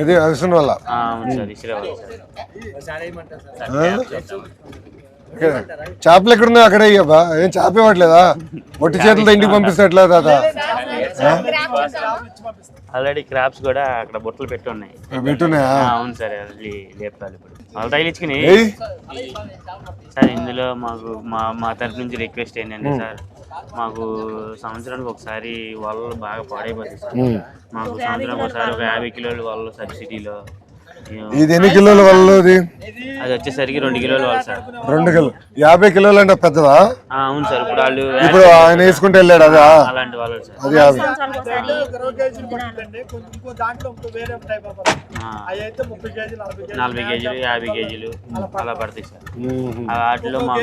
ఇది అవిసిన వల్ల అవును సార్ ఇసుక చేపలు ఎక్కడున్నాయి అక్కడే ఇవ్వబా ఏం చేప ఇవ్వట్లేదా ఒట్టి చేతులతో ఇంటికి పంపిస్తే ఎట్లా తాత ఆల్రెడీ క్రాప్స్ కూడా అక్కడ బొట్టలు పెట్టున్నాయి. అవును సార్ అది లేపాలి ఇప్పుడు వాళ్ళు తగిలించుకుని సార్. ఇందులో మాకు మా తరఫు నుంచి రిక్వెస్ట్ ఏంటంటే సార్ మాకు సంవత్సరానికి ఒకసారి వాళ్ళు బాగా పాడైపోతుంది సార్. మాకు సంవత్సరానికి ఒకసారి ఒక 50 కిలోలు వాళ్ళు సబ్సిడీలో. ఇది ఎన్ని కిలోల వాళ్ళు? అది వచ్చేసరికి 2 కిలోలు వాళ్ళు సార్. 2 కిలో 50 కిలోలు అంటే పెద్దదా? అవును సార్. ఇప్పుడు వాళ్ళు ఆయన వేసుకుంటే వెళ్ళాడు అదా అలాంటి వాళ్ళు సార్. అది 50 40 కేజీలు 50 కేజీలు అలా పడతాయి సార్. వాటిలో మాకు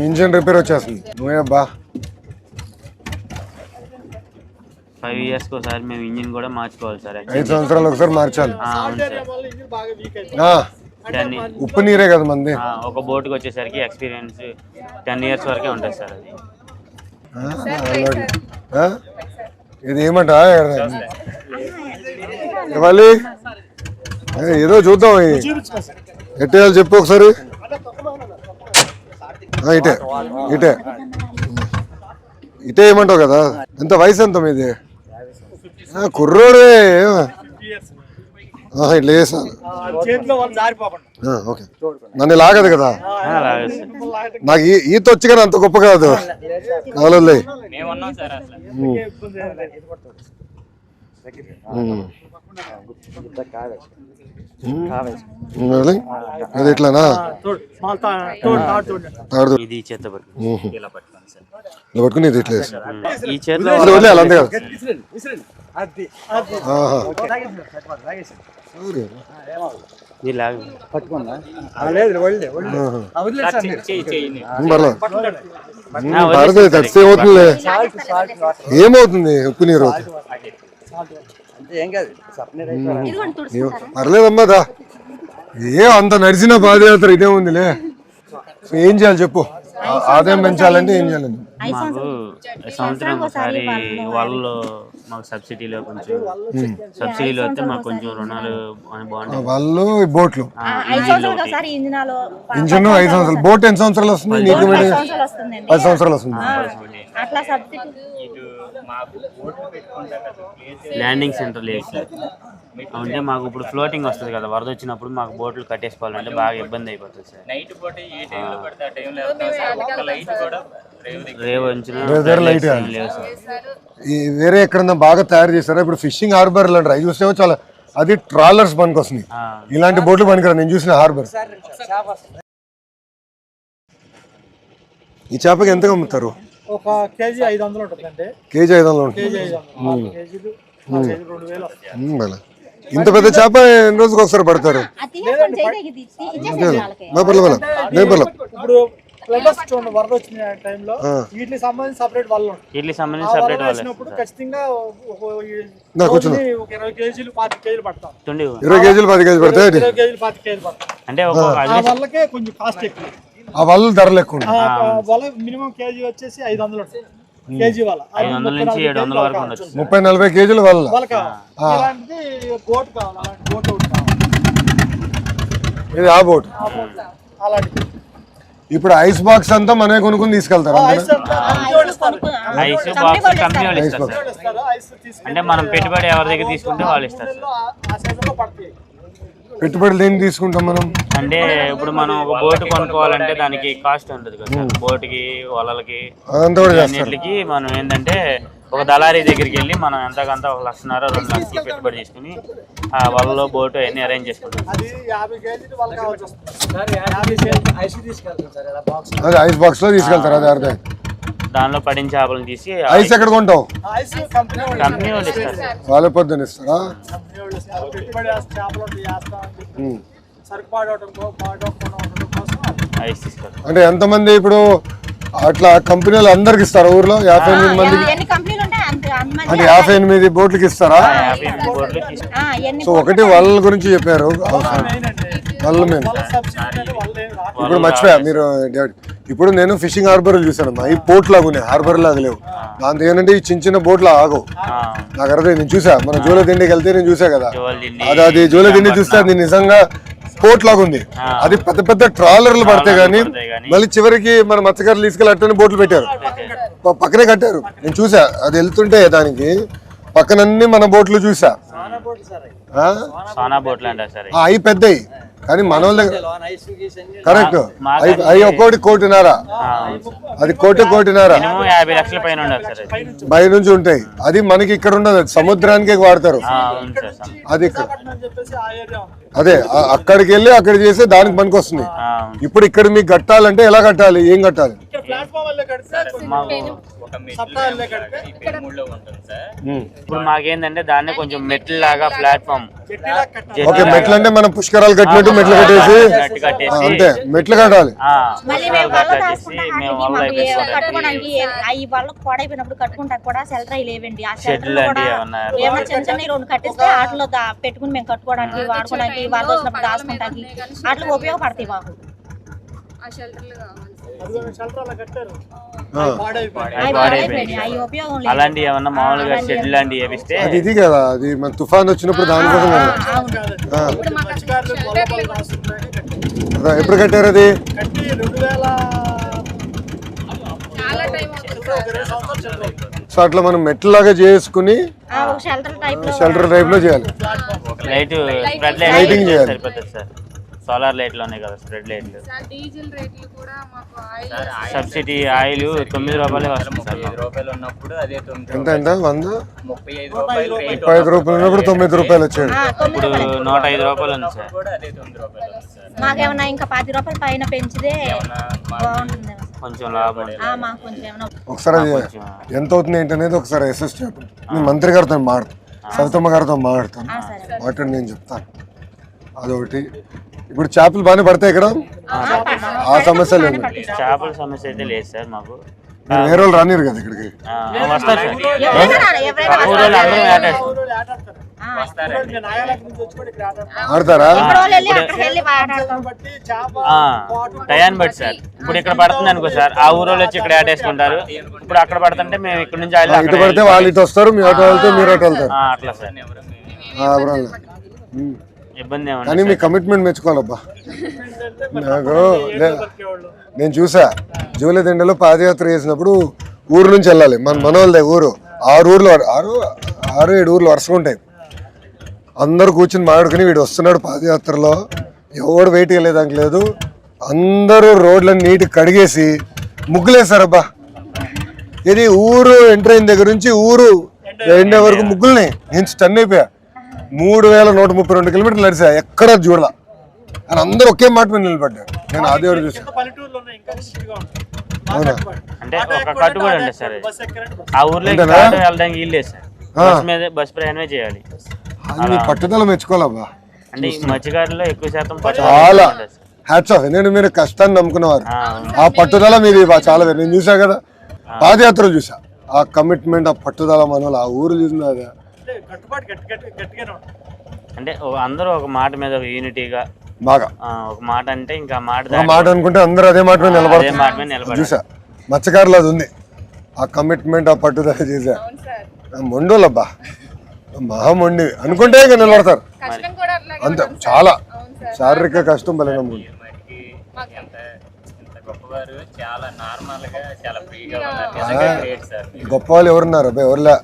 ఇంజిన్ రిపేర్ వచ్చేస్తుంది. నువ్వేబ్బా 5 years ఒకసారి మేము ఇంజిన్ కూడా మార్చుకోవాలి సార్. 5 సంవత్సరాలు ఒకసారి మార్చాలి. ఉప్పు నీరే కదా మంది. ఒక బోటుకి వచ్చేసరికి ఎక్స్పీరియన్స్ 10 years వరకే ఉంటుంది సార్. అది ఇది ఏమంటా ఇవ్వాలి ఏదో చూద్దాం. ఎట్టేయాలి చెప్పు ఒకసారి. ఇటే ఇటే ఇటే ఏమంటావు కదా. ఎంత వయసు ఎంత మీది? కుర్రోడే ఇట్లా చేసాను. ఓకే నన్ను లాగదు కదా. నాకు ఈత వచ్చి కానీ అంత గొప్ప కాదు. కావాలి అది ఎట్లానా ఇది చేత పట్టుకుని ఇది ఇట్లా ఈ చేతిలో అంతే కదా. ఏమవుతుంది ఏమవుతుంది ఉప్పు నీరు పర్లేదమ్మా దా. అంత నడిచిన పాదయాత్ర ఇదే ఉందిలే. ఏం చేయాలి చెప్పు. ఆదాయం పెంచాలంటే ఏం చేయాలండి? మాకు సంవత్సరం ఒకసారి వాళ్ళు మాకు సబ్సిడీలో కొంచెం సబ్సిడీలో వస్తే మాకు కొంచెం రుణాలు బాగుంటాయి. వాళ్ళు బోట్లు ఇంజిన్ 5 సంవత్సరాలు బోట్ ఎన్ని సంవత్సరాలు వస్తుంది? నీకు 10 సంవత్సరాలు వస్తుంది. ల్యాండింగ్ సెంటర్ లేదు సార్. అంటే మాకు ఇప్పుడు ఫ్లోటింగ్ వస్తుంది కదా, వరద వచ్చినప్పుడు మాకు బోట్లు కట్టేసుకోవాలంటే బాగా ఇబ్బంది అయిపోతుంది సార్. వేరే ఎక్కడన్నా బాగా తయారు చేస్తారా? ఇప్పుడు ఫిషింగ్ హార్బర్ అంటారు, అవి చూస్తే చాలా అది ట్రాలర్స్ పనికి వస్తుంది. ఇలాంటి బోట్లు పనికిరా నేను చూసిన హార్బర్. ఈ చేపకి ఎంతగా అమ్ముతారు? ఒక కేజీ 500 ఉంటుందండి. కేజీ 500 ఉంటుంది. ఇంత పెద్ద చేప ఎన్ని రోజుకి ఒకసారి పడతారు? ఇప్పుడు వరద వచ్చిన టైంలో వీటికి సంబంధించి సపరేట్ వాళ్ళు వచ్చినప్పుడు ఖచ్చితంగా 20 కేజీలు 25 కేజీలు పడతాం. 20 కేజీలు 10 కేజీలు పడతాయి. 20 కేజీలు 10 కేజీలు పడతాం. అంటే వాళ్ళకే కొంచెం కాస్ట్ ఎక్కువ. ఆ వాళ్ళు ధరలు ఎక్కువ. వాళ్ళ మినిమం కేజీ వచ్చేసి 500 కేజీ వాళ్ళ 500 నుంచి 700 వరకు ఉండొచ్చు. 30-40 కేజీలు వాళ్ళ ఇలాంటిది బోట్ కావాలి. అలాంటి బోట్ ఒకటి కావాలి. ఇది ఆ బోట్. అలాంటిది ఇప్పుడు ఐస్ బాక్స్ అంతా మనమే కొనుక్కుని తీసుకెళ్తారు. ఐస్ బాక్స్ కంపెనీ వాళ్ళు ఇస్తారు సార్. అంటే మనం పెట్టుబడి ఎవరి దగ్గర తీసుకుంటే వాళ్ళు ఇస్తారు సార్. పెట్టుబడులు దేనికి తీసుకుంటాం మనం? అంటే ఇప్పుడు మనం ఒక బోట్ కొనుక్కోవాలంటే దానికి కాస్ట్ ఉంటుంది కదా, బోట్కి వలలకి అన్నిటికి. మనం ఏంటంటే ఒక దళారీ దగ్గరికి వెళ్ళి మనం ఎంతకంత 1 లక్షన్నర 2 లక్షలు పెట్టుబడి తీసుకుని ఆ వలలో బోట్ అన్ని అరేంజ్ చేసుకుంటాం. అదే ఐస్ బాక్స్ లో తీసుకెళ్తారు. అదే అర్థం. దానిలో పడిన చేపలను తీసి ఐస్ ఎక్కడ కొంటావు? కంపెనీ వాళ్ళు ఇస్తారు. వాళ్ళే పొద్దున్న ఇస్తారా? ఐస్ తీసుకుంటారు. అంటే ఎంతమంది ఇప్పుడు అట్లా కంపెనీలు అందరికి ఇస్తారు ఊర్లో? 58 మందికి. అంటే 58 బోట్లకి ఇస్తారా? 58 బోట్లు సో ఒకటి వాళ్ళ గురించి చెప్పారు, వాళ్ళ మీద. ఇప్పుడు మర్చిపోయా మీరు, ఇప్పుడు నేను ఫిషింగ్ హార్బర్ చూసాను, ఈ పోర్ట్ లాగా ఉన్నాయి, హార్బర్ లాగా లేవు. దాంతో ఏంటంటే ఈ చిన్న చిన్న బోట్లు ఆగవు. నాకు అర్థం, నేను చూసా, మన జోల దిండికి వెళ్తే నేను చూసా కదా, అది జోల దిండి చూస్తే అది నిజంగా పోర్ట్ లాగా ఉంది. అది పెద్ద పెద్ద ట్రాలర్లు పడతాయి కానీ మళ్ళీ చివరికి మన మత్స్యకారులు తీసుకెళ్ళి అట్టని బోట్లు పెట్టారు, పక్కనే కట్టారు. నేను చూసా అది వెళ్తుంటే, దానికి పక్కనన్నీ మన బోట్లు చూసా. అవి పెద్దవి కానీ మన వాళ్ళ కరెక్ట్, అవి ఒక్కోటి 1.5 అది 1.5 బయట నుంచి ఉంటాయి. అది మనకి ఇక్కడ ఉండదు, సముద్రానికి వాడతారు. అది ఇక్కడ అదే అక్కడికి వెళ్ళి అక్కడ చేస్తే దానికి పనికి వస్తుంది. ఇప్పుడు ఇక్కడ మీకు కట్టాలంటే ఎలా కట్టాలి, ఏం కట్టాలి? ఇప్పుడు మాకేందంటే దాన్ని కొంచెం మెట్లు లాగా ప్లాట్ఫామ్. ఓకే, మెట్లు అంటే మనం పుష్కరాలు కట్టినట్టు మెట్లు కట్టేసి అంతే, మెట్లు కట్టాలి. పెట్టుకుని మేము కట్టుకోవడానికి, వాడుకోవడానికి, వరద వచ్చినప్పుడు దాచుకోవడానికి అట్లా ఉపయోగపడతాయి మాకు. అలాంటి ఏమన్నా మామూలుగా షెడ్ లాంటివి వేపిస్తే అది ఇది కదా, అది మన తుఫాన్ వచ్చినప్పుడు దానికోసం కదా. ఎప్పుడు కట్టారు అది? సో అట్లా మనం మెట్లాగా చేసుకుని షెల్టర్ టైప్ లో చేయాలి. లైట్ లైటింగ్ చేయాలి. సోలార్ లైట్లు ఉన్నాయి కదా, స్ప్రెడ్ లైట్లు. సబ్సిడీ ఆయిల్ 9 రూపాయలే వస్తుంది సార్. 9 రూపాయలు ఉన్నప్పుడు అదే ఎంత ఎంత 35 రూపాయలు ఉన్నప్పుడు 9 రూపాయలు వచ్చాడు. ఇప్పుడు 105 రూపాయలు ఉంది సార్. మాకేమన్నా ఇంకా 10 రూపాయలు పైన పెంచితే బాగుంటుంది, కొంచెం లాభం. ఒకసారి అది ఎంత అవుతుంది ఏంటనేది ఒకసారి అసెస్ చెప్పండి. నేను మంత్రి గారితో మాట్లాడతాను, సవితమ్మ గారితో మాట్లాడతాను, మాట్లాడి నేను చెప్తాను. అదొకటి. ఇప్పుడు చేపలు బాగానే పడతాయి ఇక్కడ, ఆ సమస్య లేదు. చేపల సమస్య అయితే లేదు సార్ మాకు. వేరే వాళ్ళు రానిరు కదా ఇక్కడికి, వస్తారు సార్. ఆడతారా? టయాన్ని బట్టి సార్. ఇప్పుడు ఇక్కడ పడుతుంది అనుకో సార్, ఆ ఊరోళ్ళు వచ్చి ఇక్కడ ఆటేసుకుంటారు. ఇప్పుడు అక్కడ పడుతుంటే మేము ఇక్కడ నుంచి ఇటు పడితే వాళ్ళు ఇటు వస్తారు, మీ ఆటో వెళ్తే మీరు ఆటో వెళ్తారు. అట్లా సార్. ఇబ్బంది కానీ మీ కమిట్మెంట్ మెచ్చుకోవాలబ్బా. నాకు నేను చూసా, జూలైదండలో పాదయాత్ర చేసినప్పుడు ఊరు నుంచి వెళ్ళాలి, మన వాళ్ళదే ఊరు. 6 ఊర్లు 6-7 ఊర్లు వరుసగా ఉంటాయి. అందరూ కూర్చుని మాట్లాడుకుని వీడు వస్తున్నాడు పాదయాత్రలో, ఎవడు వెయిట్ వెళ్ళేదానికి లేదు. అందరూ రోడ్లను నీట్గా కడిగేసి ముగ్గులేసారబ్బా. ఇది ఊరు ఎంటర్ అయిన దగ్గర నుంచి ఊరు ఎండే వరకు ముగ్గుల్ని. నేను స్టన్ అయిపోయా. 3132 కిలోమీటర్లు నడిచా, ఎక్కడ చూడలా. అని అందరూ ఒకే మాట మీద నిలబడ్డారు. నేను అదే చూసాను. అవునా? అంటే ఒక కట్టుబడి ఉంటుంది సార్. ఆ ఊర్లో వెళ్ళడానికి వీలు సార్, బస్ ప్రయాణమే చేయాలి. అది మీ పట్టుదల మెచ్చుకోవాలబ్బా. అంటే ఈ మత్స్యకారుల్లో ఎక్కువ శాతం చాలా హ్యాట్స్ ఆఫ్. ఎందుకంటే మీరు కష్టాన్ని నమ్ముకునేవారు, ఆ పట్టుదల మీది చాలా వేరు. నేను చూసా కదా పాదయాత్రలు చూసా, ఆ కమిట్మెంట్, ఆ పట్టుదల మన ఆ ఊరు చూసిన అంటే అందరూ ఒక మాట మీద యూనిటీగా బాగా ఒక మాట అంటే ఇంకా మాట అనుకుంటే అందరూ అదే మాట మీద నిలబడతారు. చూసా మత్స్యకారులు అది ఉంది, ఆ కమిట్మెంట్, ఆ పట్టుదల చేసా. మొండోళ్ళబ్బా, మహామొండి అనుకుంటే ఇంకా నిలబడతారు అంతే. చాలా శారీరక కష్టం బలంగా ఉంది. గొప్పవాళ్ళు ఎవరున్నారు అబ్బాయి? ఎవరులే.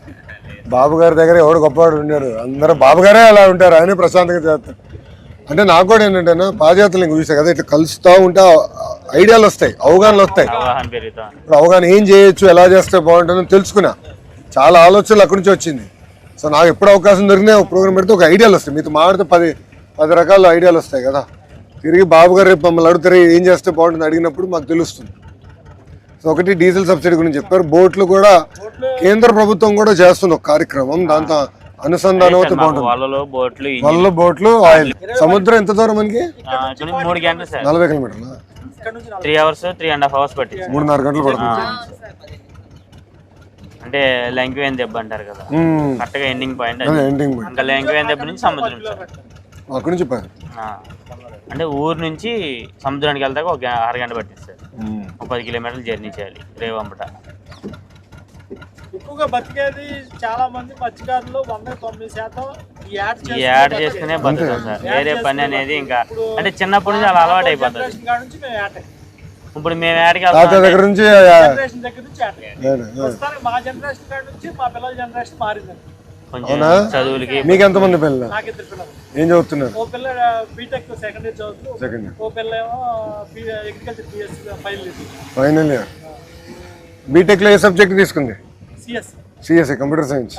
బాబు గారి దగ్గర ఎవరు గొప్పవాడు ఉన్నాడు? అందరూ బాబు గారే అలా ఉంటారు, ఆయనే ప్రశాంతంగా చేస్తారు. అంటే నాకు కూడా ఏంటంటే పాదయాత్రలు ఇంక చూసా కదా, ఇట్లా కలుస్తూ ఉంటే ఐడియాలు వస్తాయి, అవగాహనలు వస్తాయి. ఇప్పుడు అవగాహన ఏం చేయొచ్చు, ఎలా చేస్తే బాగుంటుందని తెలుసుకున్నా. చాలా ఆలోచనలు అక్కడి నుంచి వచ్చింది. సో నాకు ఎప్పుడు అవకాశం దొరికినా ఒక ప్రోగ్రామ్ పెడితే ఒక ఐడియాలు వస్తాయి. మీతో మాట్లాడితే 10 రకాల ఐడియాలు వస్తాయి కదా. తిరిగి బాబు గారు రేపు మమ్మల్ని అడుగుతారు ఏం చేస్తే బాగుంటుంది అడిగినప్పుడు మాకు తెలుస్తుంది. సో ఒకటి డీజిల్ సబ్సిడీ గురించి చెప్పారు. బోట్లు కూడా కేంద్ర ప్రభుత్వం కూడా చేస్తుంది ఒక కార్యక్రమం, దాంతో అనుసంధానం అవుతే బాగుంటుంది. వల్ల బోట్లు ఆయిల్. సముద్రం ఎంత దూరం మనకి? 3 గంటలు సార్. 40 కిలోమీటర్లు, 3 hours 3.5 hours పట్టింది. 3.5 గంటలు పడుతుంది. అంటే లంకివేన్ దెబ్బ అంటారు కదా, కరెక్ట్ గా ఎండింగ్ పాయింట్ ఎండింగ్ ఇంకా లంకివేన్ దెబ్బ నుంచి సముద్రం సార్. అక్కడి నుంచి అంటే ఊరు నుంచి సముద్రానికి వెళ్తాక ఒక 6 గంటలు పట్టింది సార్. 10 కిలోమీటర్లు జర్నీ చేయాలి రేవంపట. ఎక్కువగా బతికేది చాలా మంది మత్స్యకారులు 99% ఈ యాడ్ చేస్తేనే బతుకుతాం సార్. వేరే పని అనేది ఇంకా అంటే చిన్నప్పటి నుంచి అలా అలవాటు అయిపోతుంది. ఇప్పుడు మేము యాడ్కి దగ్గర నుంచి మా జనరేషన్ కాడ నుంచి మా పిల్లల జనరేషన్ మారింది. కొంచెం చదువులకి. మీకు ఎంతమంది పిల్లలు? నాకు 2 పిల్లలు. ఏం చదువుతున్నారు? ఓ పిల్ల బీటెక్ సెకండ్ ఇయర్ చదువుతుంది, ఓ పిల్ల ఏమో agriculture BSc final year. BTech లో ఏ సబ్జెక్ట్ తీసుకుంది? CSC computer science.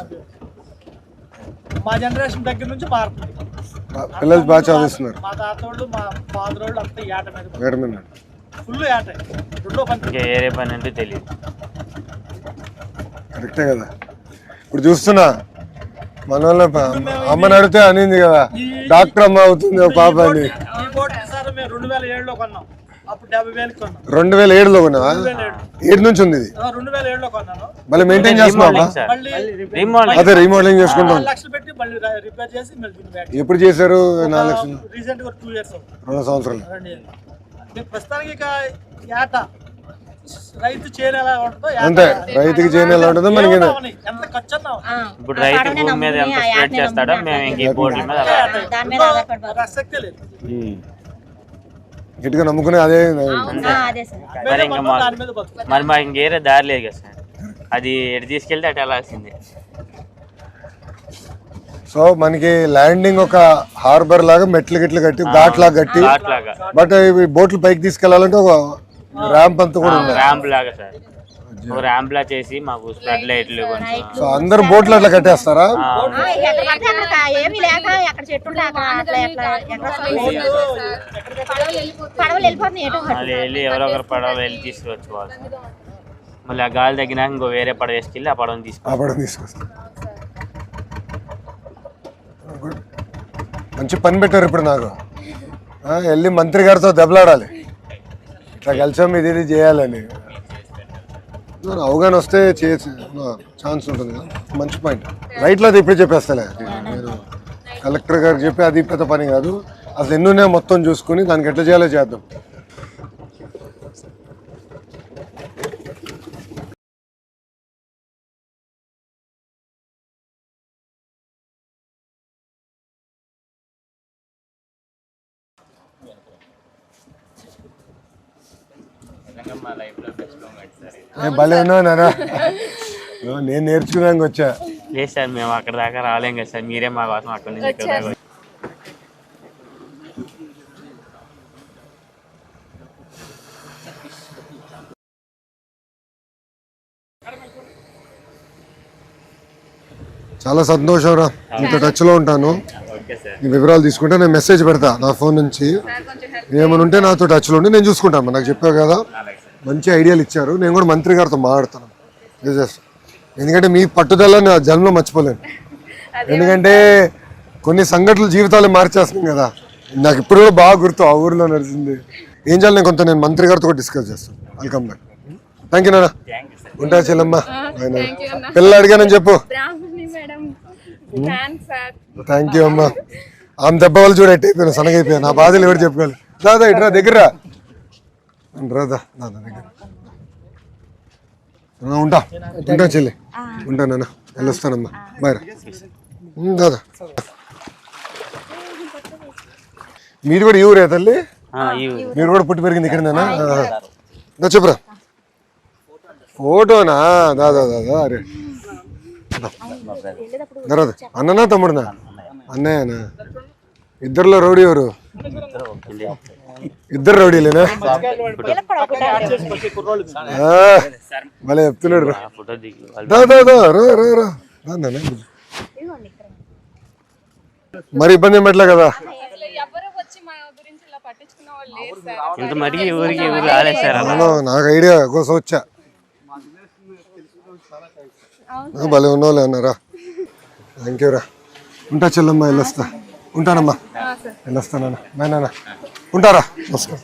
మా జనరేషన్ దగ్గర నుంచి మారుతుంది. పిల్లలు బాగా చదువుతున్నారు. మా తాతోళ్ళు మా ఫాదర్ వాళ్ళు అంతా ఏట మీద ఫుల్ ఏట. రెండో పని వేరే పని అంటే తెలియదు. కరెక్టే కదా. ఇప్పుడు చూస్తున్నా మన వాళ్ళ అమ్మని అడిగితే అనింది కదా, డాక్టర్ అమ్మ అవుతుంది పాప అని. ఈ బోట్ సార్ మేము 2007లో కొన్నాం. అప్పుడు 70,000 కొన్నాం. 2007లో కొన్నావా? 7 నుంచి ఉంది ఇది. 2007లో కొన్నాను. మళ్ళీ మెయింటైన్ చేస్తున్నావా? అదే రీమోడలింగ్ చేసుకుంటాం. 4 లక్షలు పెట్టి మళ్ళీ రిపేర్ చేసి మళ్ళీ ఎప్పుడు చేశారు? 4 లక్షలు రీసెంట్ గా 2 ఇయర్స్ 2 సంవత్సరాలు. ప్రస్తుతానికి ఇక ఏట రైతు చేను ఎలా ఉంటుందో అంతే, రైతుకి చేను ఎలా ఉంటుందో మనకి ఎంత ఖర్చు అన్నా. ఇప్పుడు రైతు భూమి మీద ఎంత స్ప్రెడ్ చేస్తాడో మేము ఇంక బోట్ల మీద ఆసక్తి లేదు. గట్టిగా నమ్ముకునే అదే. మరి ఇంకా మరి మాకు ఇంకేరే దారి లేదు కదా సార్. అది ఎటు తీసుకెళ్తే అటు వెళ్ళాల్సిందే. సో మనకి ల్యాండింగ్ ఒక హార్బర్ లాగా మెట్లు గిట్లు కట్టి ఘాట్ లాగా కట్టి, బట్ ఇవి బోట్లు పైకి తీసుకెళ్లాలంటే ఒక ర్యాంప్ అంతా కూడా ఉంది. ర్యాంప్ లాగా సార్, ర్యాంప్ లా చేసి మాకు స్ప్రెడ్ లైట్లు. సో అందరు బోట్లు అట్లా కట్టేస్తారా? వెళ్ళి ఎవరో ఒకరు పడవలు వెళ్ళి తీసుకువచ్చుకోవాలి. మళ్ళీ ఆ గాలి తగ్గినాక ఇంకో వేరే పడవ వేసుకెళ్ళి ఆ పడవని తీసుకొస్తారు. మంచి పని పెట్టారు. ఇప్పుడు నాకు వెళ్ళి మంత్రి గారితో దెబ్బలాడాలి, ఇట్లా కలిసాం ఇది చేయాలని. అవగాహన వస్తే ఛాన్స్ ఉంటుంది కదా. మంచి పాయింట్. రైట్లో అది ఇప్పుడే చెప్పేస్తలే, నేను కలెక్టర్ గారికి చెప్పి అది పెద్ద పని కాదు. అసలు ఎన్నున్నాయో మొత్తం చూసుకుని దానికి ఎట్లా చేయాలో చేద్దాం. భలే ఉన్నావు నానా, నేను నేర్చుకున్నాక వచ్చా. లేదు సార్, మేము అక్కడ దాకా రాలేం కదా సార్, మీరే మా కోసం అక్కడ నుంచి ఇక్కడ దాకా. చాలా సంతోషం రా, మీతో టచ్లో ఉంటాను. నీ వివరాలు తీసుకుంటే నేను మెసేజ్ పెడతా నా ఫోన్ నుంచి. ఏమైనా ఉంటే నాతో టచ్లో ఉండి నేను చూసుకుంటాను. నాకు చెప్పావు కదా, మంచి ఐడియాలు ఇచ్చారు. నేను కూడా మంత్రి గారితో మాట్లాడతాను. ఎందుకంటే మీ పట్టుదల నా జన్మలో మర్చిపోలేను. ఎందుకంటే కొన్ని సంఘటనలు జీవితాలు మార్చేస్తున్నాం కదా. నాకు ఇప్పుడు కూడా బాగా గుర్తు ఆ ఊరిలో నడిచింది. ఏం చేయాలి నేను మంత్రి గారితో కూడా డిస్కస్ చేస్తాను. Welcome back. థ్యాంక్ యూ నాన్న. ఉంటా చెల్లమ్మ. పిల్లలు అడిగానని చెప్పు. థ్యాంక్ యూ అమ్మా. ఆమె దెబ్బ వాళ్ళు చూడ ఎట్టయిపోయాను, సనగైపోయాను. నా బాధలు ఎవరు చెప్పుకోవాలి. దాదా ఇట్రా దగ్గర రాదా దాదా దగ్గర. ఉంటా చెల్లి, ఉంటానన్నా. వెళ్ళొస్తానమ్మా, బాయ్ రా దాదా. మీరు కూడా ఈ ఊరే తల్లి? మీరు కూడా పుట్టి పెరిగింది ఇక్కడనేనా? చెప్పురా. ఫోటోనా? దాదా అరే తర్వాత అన్ననా తమ్ముడునా? అన్నయ్యనా? ఇద్దరులో రౌడీ ఎవరు? ఇద్దరు రౌడీలేనా? భలే చెప్తున్నాడు. మరి ఇబ్బంది ఏం పెట్టలే కదా? నాకు ఐడియా కోసం వచ్చా. భలే ఉన్నోళ్ళే అన్నారా. థ్యాంక్ యూ రా. ఉంటా చెల్లమ్మ, వెళ్ళొస్తా. ఉంటానమ్మా, వెళ్ళొస్తానన్నా. బాయ్ నాన్న. ఉంటారా? నమస్కారం.